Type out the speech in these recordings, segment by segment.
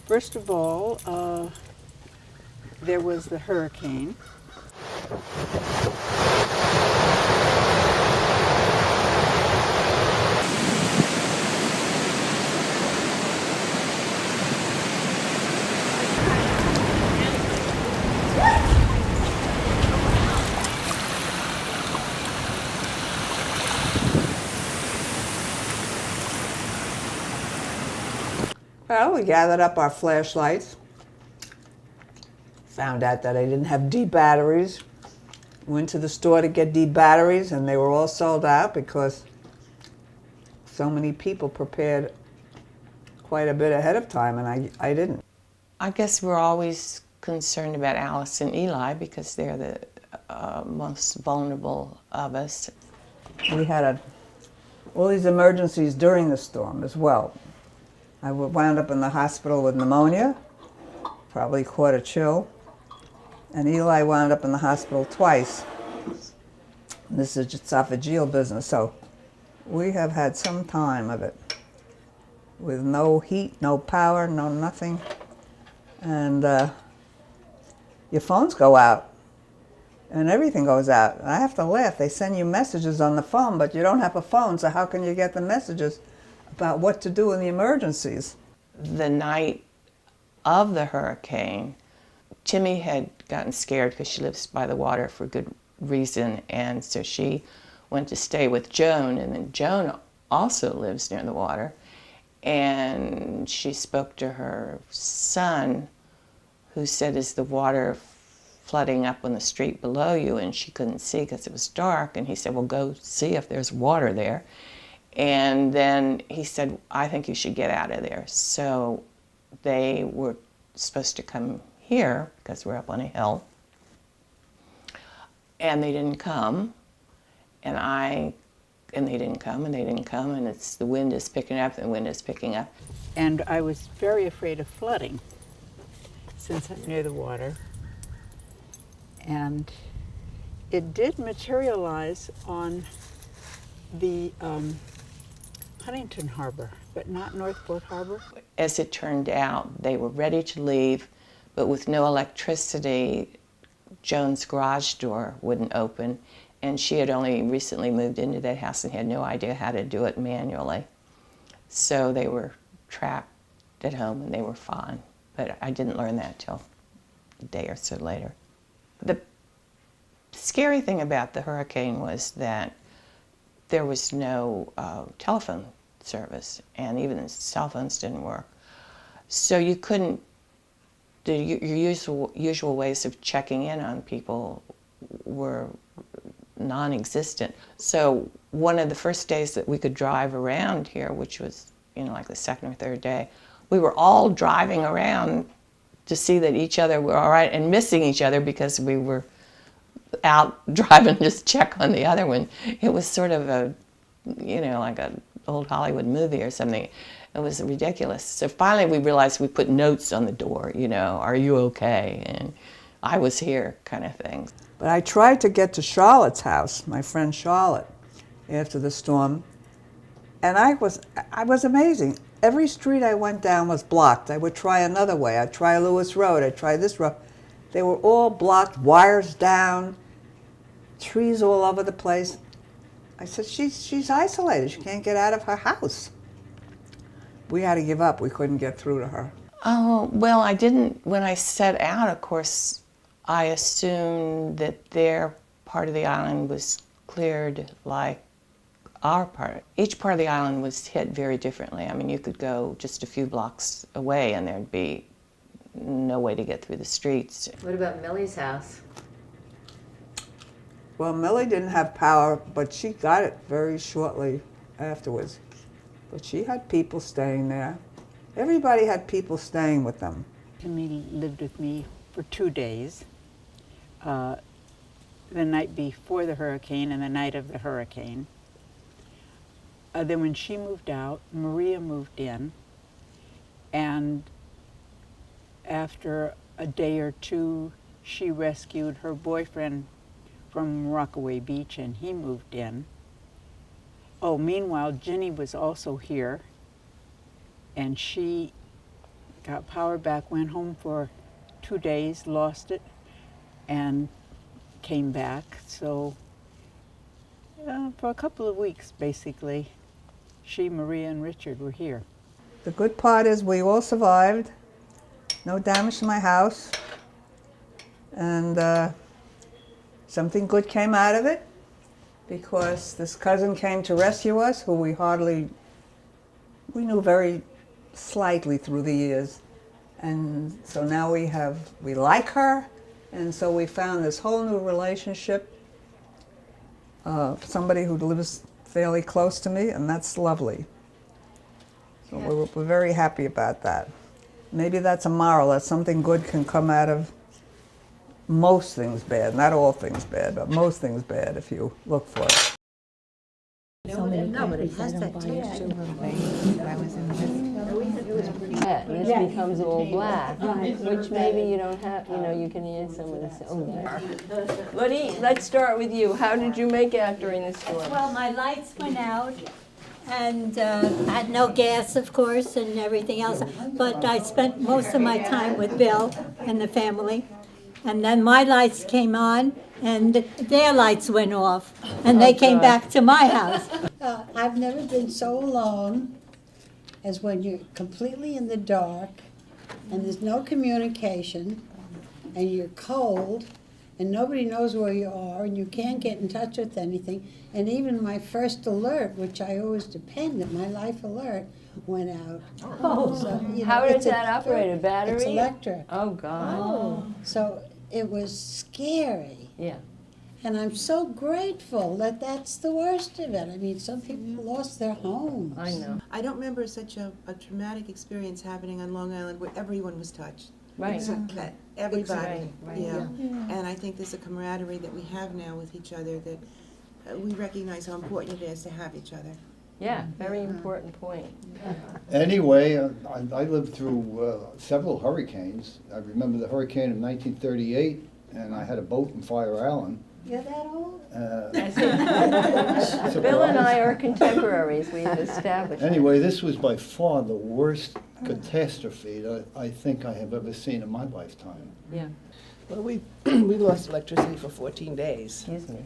First of all, there was the hurricane. Well, we gathered up our flashlights, found out that I didn't have D batteries, went to the store to get D batteries, and they were all sold out because so many people prepared quite a bit ahead of time, and I didn't. I guess we're always concerned about Alice and Eli because they're the most vulnerable of us. We had all these emergencies during the storm as well. I wound up in the hospital with pneumonia, probably caught a chill, and Eli wound up in the hospital twice. This is esophageal business, so we have had some time of it with no heat, no power, no nothing, and your phones go out and everything goes out. I have to laugh. They send you messages on the phone, but you don't have a phone, so how can you get the messages about what to do in the emergencies? The night of the hurricane, Timmy had gotten scared because she lives by the water for good reason, and so she went to stay with Joan, and then Joan also lives near the water, and she spoke to her son, who said, "Is the water flooding up on the street below you?" And she couldn't see because it was dark, and he said, "Well, go see if there's water there." And then he said, "I think you should get out of there." So they were supposed to come here because we're up on a hill, and they didn't come, and they didn't come, and they didn't come, and the wind is picking up, and the wind is picking up. And I was very afraid of flooding since I'm near the water. And it did materialize on the Huntington Harbor, but not Northport Harbor. As it turned out, they were ready to leave, but with no electricity, Joan's garage door wouldn't open, and she had only recently moved into that house and had no idea how to do it manually. So they were trapped at home, and they were fine. But I didn't learn that till a day or so later. The scary thing about the hurricane was that there was no telephone service, and even the cell phones didn't work. So you couldn't, your usual ways of checking in on people were non-existent. So one of the first days that we could drive around here, which was, like the second or third day, we were all driving around to see that each other were all right and missing each other because we were out driving just check on the other one. It was sort of a, like an old Hollywood movie or something. It was ridiculous. So finally we realized we put notes on the door, "Are you okay?" And "I was here," kind of thing. But I tried to get to Charlotte's house, my friend Charlotte, after the storm, and I was amazing. Every street I went down was blocked. I would try another way. I'd try Lewis Road. I'd try this road. They were all blocked, wires down, trees all over the place. I said, she's isolated. She can't get out of her house. We had to give up. We couldn't get through to her. Oh, well, I didn't, when I set out, of course, I assumed that their part of the island was cleared like our part. Each part of the island was hit very differently. I mean, you could go just a few blocks away and there'd be no way to get through the streets. What about Millie's house? Well, Millie didn't have power, but she got it very shortly afterwards. But she had people staying there. Everybody had people staying with them. Timmy lived with me for 2 days, the night before the hurricane and the night of the hurricane. Then when she moved out, Maria moved in, and after a day or two, she rescued her boyfriend from Rockaway Beach, and he moved in. Oh, meanwhile, Ginny was also here, and she got power back, went home for 2 days, lost it, and came back. So for a couple of weeks, basically, she, Maria, and Richard were here. The good part is we all survived. No damage to my house. And something good came out of it because this cousin came to rescue us, who we knew very slightly through the years. And so now we like her, and so we found this whole new relationship. Somebody who lives fairly close to me, and that's lovely. So we're very happy about that. Maybe that's a moral, that something good can come out of most things bad. Not all things bad, but most things bad if you look for it. No, but it has that texture. This becomes all black, which maybe you don't have, you can add some of this. Oh, let's start with you. How did you make out during the storm? Well, my lights went out, and I had no gas, of course, and everything else. But I spent most of my time with Bill and the family. And then my lights came on, and their lights went off, and they came back to my house. I've never been so alone as when you're completely in the dark, and there's no communication, and you're cold, and nobody knows where you are, and you can't get in touch with anything. And even my first alert, which I always depend on, my life alert, went out. Oh, So, how does it's that operate? A battery? It's electric. Oh, God. So it was scary. Yeah. And I'm so grateful that that's the worst of it. I mean, some people lost their homes. I know. I don't remember such a traumatic experience happening on Long Island where everyone was touched. Right. Everybody. Right. Yeah. And I think there's a camaraderie that we have now with each other that we recognize how important it is to have each other. Yeah, very important point. Anyway, I lived through several hurricanes. I remember the hurricane of 1938, and I had a boat in Fire Island. You're that old? Bill and I are contemporaries, we've established. Anyway, this was by far the worst catastrophe that I think I have ever seen in my lifetime. Yeah, Well, we lost electricity for 14 days. excuse me.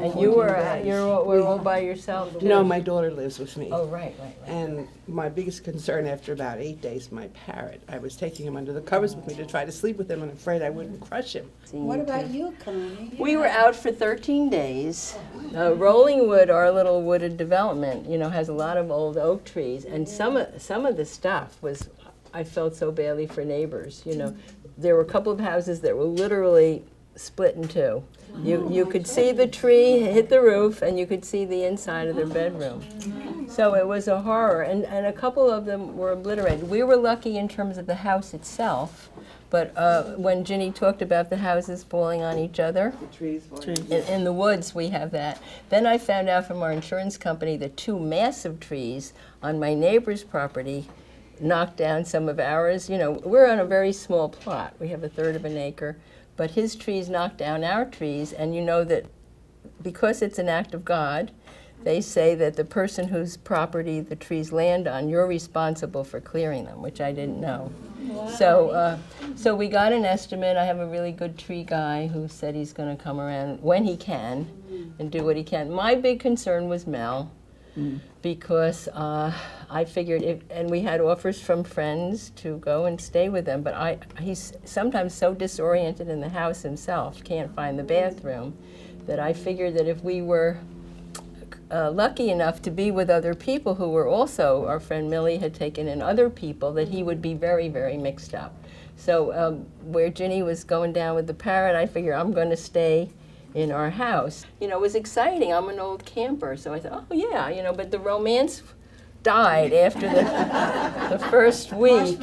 And you were all by yourself too? No, my daughter lives with me. Oh, right. And my biggest concern after about 8 days, my parrot. I was taking him under the covers with me to try to sleep with him, and afraid I wouldn't crush him. What about you, Connie? We were out for 13 days. Rollingwood, our little wooded development, has a lot of old oak trees, and some of the stuff was, I felt so badly for neighbors, There were a couple of houses that were literally split in two. You could see the tree hit the roof, and you could see the inside of their bedroom. So it was a horror, and a couple of them were obliterated. We were lucky in terms of the house itself, but when Ginny talked about the houses falling on each other, in the woods we have that. Then I found out from our insurance company that 2 massive trees on my neighbor's property knocked down some of ours. We're on a very small plot. We have 1/3 of an acre, but his trees knocked down our trees, and that because it's an act of God, they say that the person whose property the trees land on, you're responsible for clearing them, which I didn't know. Wow. So we got an estimate. I have a really good tree guy who said he's going to come around when he can and do what he can. My big concern was Mel. Because I figured, and we had offers from friends to go and stay with them, but he's sometimes so disoriented in the house himself, can't find the bathroom, that I figured that if we were lucky enough to be with other people who were also, our friend Millie had taken in other people, that he would be very, very mixed up. So where Ginny was going down with the parrot, I figured I'm going to stay in our house. It was exciting. I'm an old camper, so I thought, oh yeah, but the romance died after the first week.